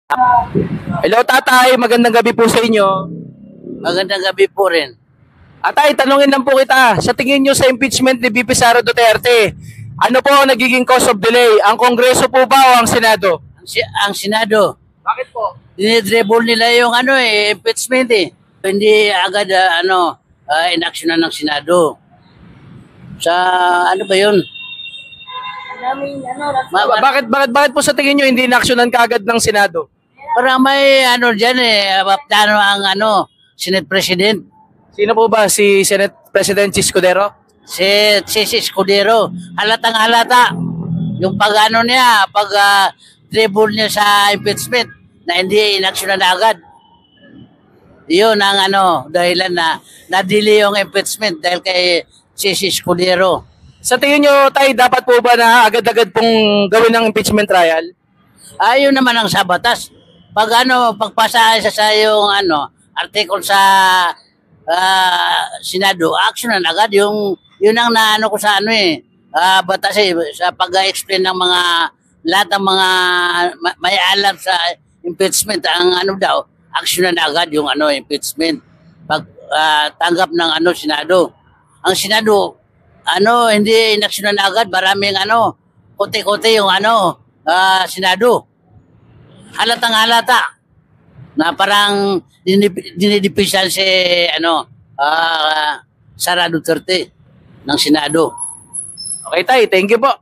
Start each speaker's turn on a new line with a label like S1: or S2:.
S1: Hello tatay, magandang gabi po sa inyo.
S2: Magandang gabi po rin.
S1: Atay, tanungin lang po kita, sa tingin nyo sa impeachment ni VP Sara Duterte, ano po ang nagiging cause of delay? Ang Kongreso po ba o ang Senado?
S2: Ang Senado,
S1: Bakit po?
S2: dinidribble nila yung impeachment eh. Hindi agad inaksyonan ng Senado. Sa ano ba yun?
S1: Bakit po sa tingin nyo hindi inaksyonan kaagad ng Senado?
S2: Parang may dyan plano ang Senate President.
S1: Sino po ba? Si Senate President Chis Escudero?
S2: Si Escudero. Halatang halata. Yung dribble niya sa impeachment na hindi inaksyonan na agad. Yun ang dahilan na na-delay yung impeachment dahil kay si Escudero.
S1: Sa tingin nyo, tay, dapat po ba na agad-agad pong gawin ng impeachment trial?
S2: Ayun naman ang sa batas. Pagpasa sa yung article sa Senado, action na agad yun ang naano ko sa batas sa pag-explain ng lahat ng mga may alam sa impeachment ang daw, action na agad yung impeachment pag tanggap ng Senado. Ang Senado hindi inaksyonan na agad, maraming kote-kote yung Senado. Halatang halata na parang dinidipisan si Sara Duterte ng Senado.
S1: Okay tay, thank you po.